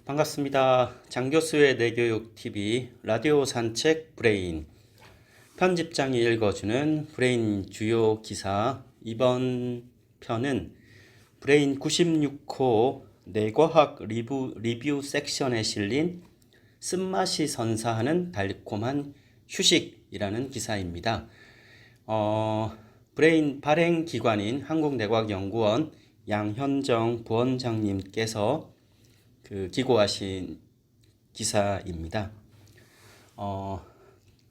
반갑습니다. 장교수의 내교육 TV 라디오 산책 브레인 편집장이 읽어주는 브레인 주요 기사. 이번 편은 브레인 96호 뇌과학 리뷰 섹션에 실린 쓴맛이 선사하는 달콤한 휴식이라는 기사입니다. 브레인 발행기관인 한국내과학연구원 양현정 부원장님께서 기고하신 기사입니다.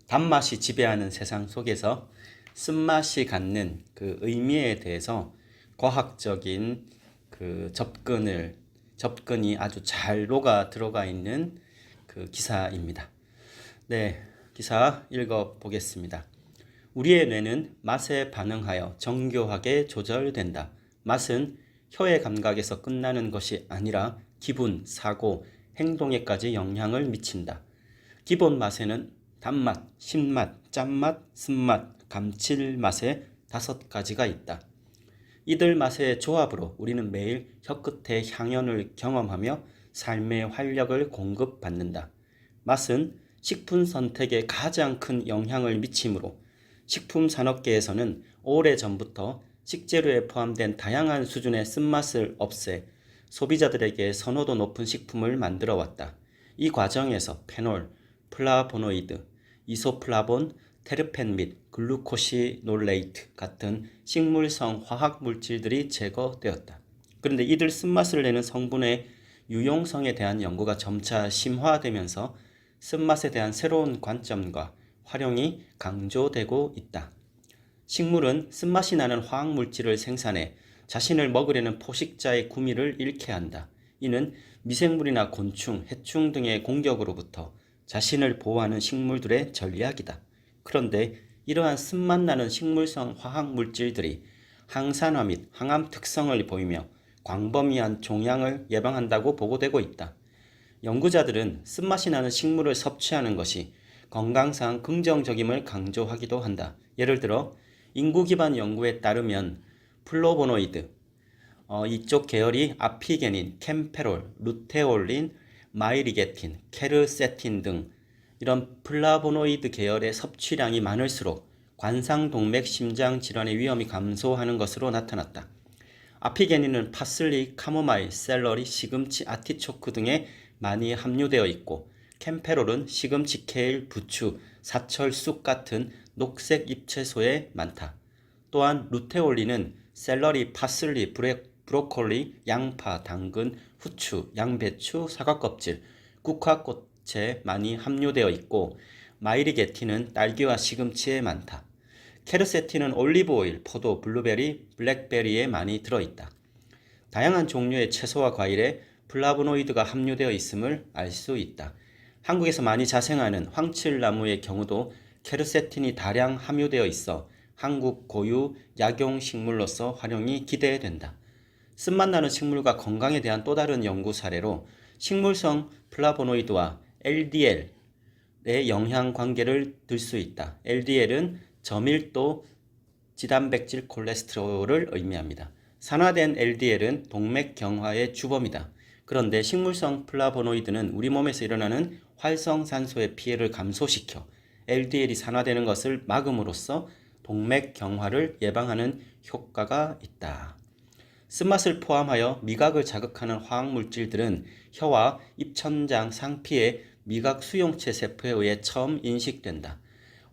단맛이 지배하는 세상 속에서 쓴맛이 갖는 그 의미에 대해서 과학적인 접근이 아주 잘 녹아 들어가 있는 그 기사입니다. 네, 기사 읽어보겠습니다. 우리의 뇌는 맛에 반응하여 정교하게 조절된다. 맛은 혀의 감각에서 끝나는 것이 아니라 기분, 사고, 행동에까지 영향을 미친다. 기본 맛에는 단맛, 신맛, 짠맛, 쓴맛, 감칠맛의 5가지가 있다. 이들 맛의 조합으로 우리는 매일 혀끝의 향연을 경험하며 삶의 활력을 공급받는다. 맛은 식품 선택에 가장 큰 영향을 미치므로 식품 산업계에서는 오래전부터 식재료에 포함된 다양한 수준의 쓴맛을 없애 소비자들에게 선호도 높은 식품을 만들어 왔다. 이 과정에서 페놀, 플라보노이드, 이소플라본, 테르펜 및 글루코시놀레이트 같은 식물성 화학 물질들이 제거되었다. 그런데 이들 쓴맛을 내는 성분의 유용성에 대한 연구가 점차 심화되면서 쓴맛에 대한 새로운 관점과 활용이 강조되고 있다. 식물은 쓴맛이 나는 화학 물질을 생산해 자신을 먹으려는 포식자의 구미를 잃게 한다. 이는 미생물이나 곤충, 해충 등의 공격으로부터 자신을 보호하는 식물들의 전략이다. 그런데 이러한 쓴맛 나는 식물성 화학 물질들이 항산화 및 항암 특성을 보이며 광범위한 종양을 예방한다고 보고되고 있다. 연구자들은 쓴맛이 나는 식물을 섭취하는 것이 건강상 긍정적임을 강조하기도 한다. 예를 들어 인구 기반 연구에 따르면 플로보노이드, 이쪽 계열이 아피게닌, 캠페롤, 루테올린, 마이리게틴, 케르세틴 등 이런 플라보노이드 계열의 섭취량이 많을수록 관상동맥 심장 질환의 위험이 감소하는 것으로 나타났다. 아피게닌은 파슬리, 카모마일, 샐러리, 시금치, 아티초크 등에 많이 함유되어 있고 캠페롤은 시금치, 케일, 부추, 사철, 쑥 같은 녹색 잎채소에 많다. 또한 루테올린은 샐러리, 파슬리, 브로콜리, 양파, 당근, 후추, 양배추, 사과껍질, 국화꽃에 많이 함유되어 있고 마이리게틴은 딸기와 시금치에 많다. 케르세틴은 올리브오일, 포도, 블루베리, 블랙베리에 많이 들어있다. 다양한 종류의 채소와 과일에 플라보노이드가 함유되어 있음을 알 수 있다. 한국에서 많이 자생하는 황칠나무의 경우도 케르세틴이 다량 함유되어 있어 한국 고유 약용식물로서 활용이 기대된다. 쓴맛 나는 식물과 건강에 대한 또 다른 연구 사례로 식물성 플라보노이드와 LDL의 영향 관계를 들 수 있다. LDL은 저밀도 지단백질 콜레스테롤을 의미합니다. 산화된 LDL은 동맥 경화의 주범이다. 그런데 식물성 플라보노이드는 우리 몸에서 일어나는 활성산소의 피해를 감소시켜 LDL이 산화되는 것을 막음으로써 동맥 경화를 예방하는 효과가 있다. 쓴맛을 포함하여 미각을 자극하는 화학물질들은 혀와 입천장 상피의 미각 수용체 세포에 의해 처음 인식된다.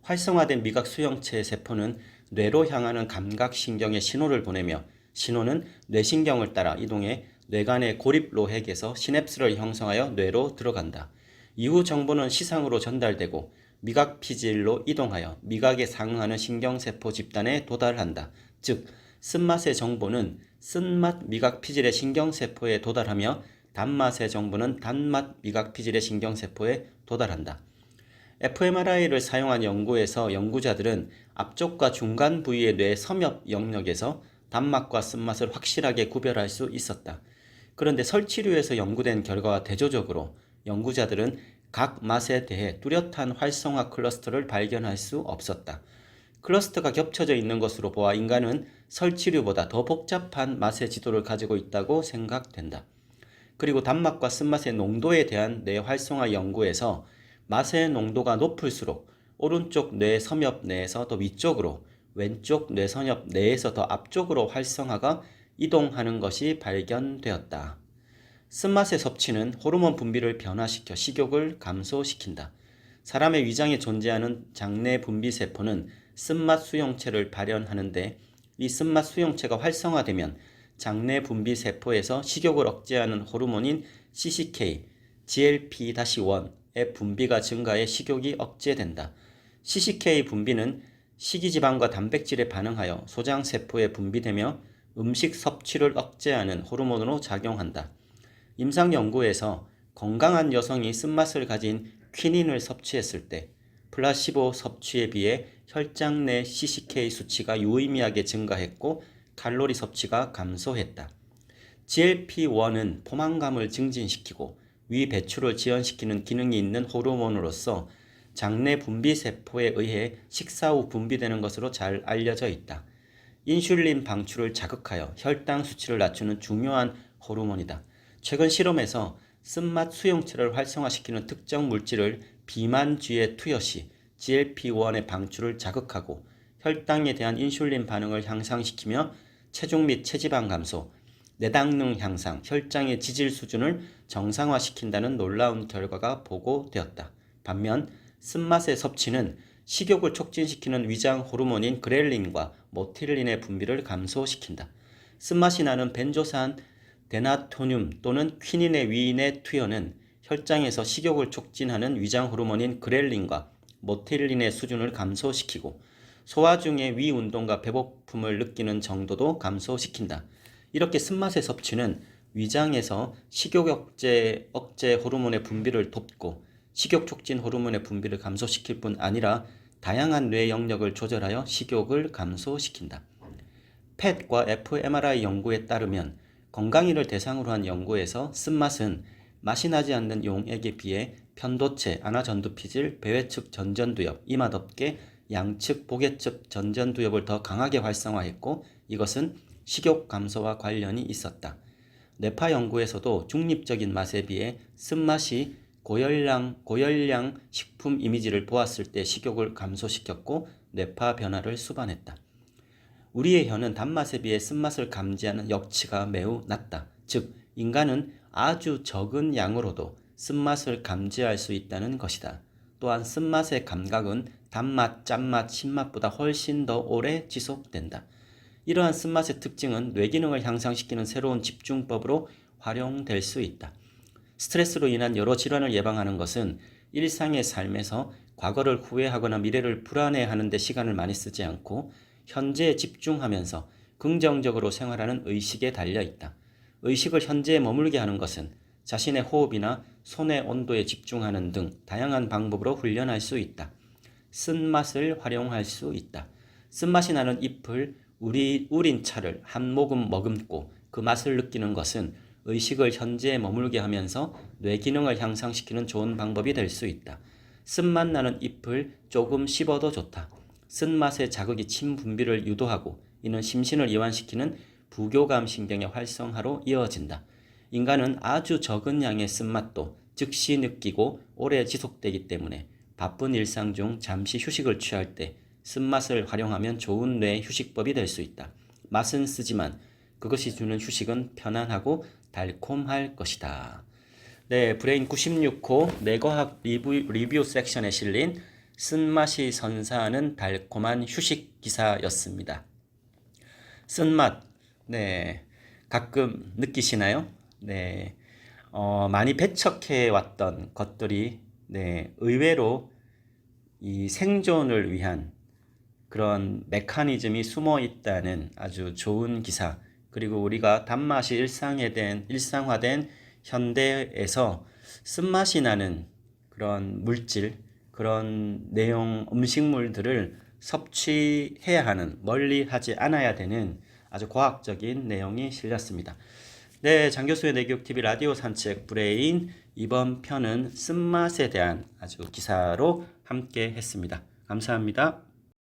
활성화된 미각 수용체 세포는 뇌로 향하는 감각신경에 신호를 보내며 신호는 뇌신경을 따라 이동해 뇌간의 고립로핵에서 시냅스를 형성하여 뇌로 들어간다. 이후 정보는 시상으로 전달되고 미각 피질로 이동하여 미각에 상응하는 신경세포 집단에 도달한다. 즉, 쓴맛의 정보는 쓴맛 미각 피질의 신경세포에 도달하며 단맛의 정보는 단맛 미각 피질의 신경세포에 도달한다. fMRI를 사용한 연구에서 연구자들은 앞쪽과 중간 부위의 뇌 섬엽 영역에서 단맛과 쓴맛을 확실하게 구별할 수 있었다. 그런데 설치류에서 연구된 결과와 대조적으로 연구자들은 각 맛에 대해 뚜렷한 활성화 클러스터를 발견할 수 없었다. 클러스터가 겹쳐져 있는 것으로 보아 인간은 설치류보다 더 복잡한 맛의 지도를 가지고 있다고 생각된다. 그리고 단맛과 쓴맛의 농도에 대한 뇌 활성화 연구에서 맛의 농도가 높을수록 오른쪽 뇌 섬엽 내에서 더 위쪽으로, 왼쪽 뇌 섬엽 내에서 더 앞쪽으로 활성화가 이동하는 것이 발견되었다. 쓴맛의 섭취는 호르몬 분비를 변화시켜 식욕을 감소시킨다. 사람의 위장에 존재하는 장내 분비 세포는 쓴맛 수용체를 발현하는데, 이 쓴맛 수용체가 활성화되면 장내 분비 세포에서 식욕을 억제하는 호르몬인 CCK, GLP-1의 분비가 증가해 식욕이 억제된다. CCK 분비는 식이지방과 단백질에 반응하여 소장 세포에 분비되며 음식 섭취를 억제하는 호르몬으로 작용한다. 임상 연구에서 건강한 여성이 쓴맛을 가진 퀴닌을 섭취했을 때 플라시보 섭취에 비해 혈장 내 CCK 수치가 유의미하게 증가했고 칼로리 섭취가 감소했다. GLP-1은 포만감을 증진시키고 위 배출을 지연시키는 기능이 있는 호르몬으로서 장내 분비 세포에 의해 식사 후 분비되는 것으로 잘 알려져 있다. 인슐린 방출을 자극하여 혈당 수치를 낮추는 중요한 호르몬이다. 최근 실험에서 쓴맛 수용체를 활성화시키는 특정 물질을 비만쥐에 투여 시 GLP-1의 방출을 자극하고 혈당에 대한 인슐린 반응을 향상시키며 체중 및 체지방 감소, 내당능 향상, 혈장의 지질 수준을 정상화시킨다는 놀라운 결과가 보고되었다. 반면 쓴맛의 섭취는 식욕을 촉진시키는 위장 호르몬인 그렐린과 모틸린의 분비를 감소시킨다. 쓴맛이 나는 벤조산 데나토늄 또는 퀴닌의 위인의 투여는 혈장에서 식욕을 촉진하는 위장 호르몬인 그렐린과 모틸린의 수준을 감소시키고 소화 중에 위 운동과 배고픔을 느끼는 정도도 감소시킨다. 이렇게 쓴맛의 섭취는 위장에서 식욕 억제 호르몬의 분비를 돕고 식욕 촉진 호르몬의 분비를 감소시킬 뿐 아니라 다양한 뇌 영역을 조절하여 식욕을 감소시킨다. 펫과 fMRI 연구에 따르면 건강인을 대상으로 한 연구에서 쓴맛은 맛이 나지 않는 용액에 비해 편도체, 안하전두피질, 배회측 전전두엽, 이마덮개, 양측 보개측 전전두엽을 더 강하게 활성화했고 이것은 식욕 감소와 관련이 있었다. 뇌파 연구에서도 중립적인 맛에 비해 쓴맛이 고열량 식품 이미지를 보았을 때 식욕을 감소시켰고 뇌파 변화를 수반했다. 우리의 혀는 단맛에 비해 쓴맛을 감지하는 역치가 매우 낮다. 즉, 인간은 아주 적은 양으로도 쓴맛을 감지할 수 있다는 것이다. 또한 쓴맛의 감각은 단맛, 짠맛, 신맛보다 훨씬 더 오래 지속된다. 이러한 쓴맛의 특징은 뇌기능을 향상시키는 새로운 집중법으로 활용될 수 있다. 스트레스로 인한 여러 질환을 예방하는 것은 일상의 삶에서 과거를 후회하거나 미래를 불안해하는 데 시간을 많이 쓰지 않고 현재에 집중하면서 긍정적으로 생활하는 의식에 달려 있다. 의식을 현재에 머물게 하는 것은 자신의 호흡이나 손의 온도에 집중하는 등 다양한 방법으로 훈련할 수 있다. 쓴맛을 활용할 수 있다. 쓴맛이 나는 잎을 우린 차를 한 모금 머금고 그 맛을 느끼는 것은 의식을 현재에 머물게 하면서 뇌 기능을 향상시키는 좋은 방법이 될 수 있다. 쓴맛 나는 잎을 조금 씹어도 좋다. 쓴맛의 자극이 침 분비를 유도하고 이는 심신을 이완시키는 부교감 신경의 활성화로 이어진다. 인간은 아주 적은 양의 쓴맛도 즉시 느끼고 오래 지속되기 때문에 바쁜 일상 중 잠시 휴식을 취할 때 쓴맛을 활용하면 좋은 뇌 휴식법이 될 수 있다. 맛은 쓰지만 그것이 주는 휴식은 편안하고 달콤할 것이다. 네, 브레인 96호 뇌과학 리뷰 섹션에 실린 쓴맛이 선사하는 달콤한 휴식 기사였습니다. 쓴맛, 네, 가끔 느끼시나요? 네, 많이 배척해 왔던 것들이 네, 의외로 이 생존을 위한 그런 메커니즘이 숨어 있다는 아주 좋은 기사. 그리고 우리가 단맛이 일상화된 현대에서 쓴맛이 나는 그런 물질, 그런 내용 음식물들을 섭취해야 하는, 멀리 하지 않아야 되는 아주 과학적인 내용이 실렸습니다. 네, 장교수의 내교육TV 라디오 산책 브레인 이번 편은 쓴맛에 대한 아주 기사로 함께 했습니다. 감사합니다.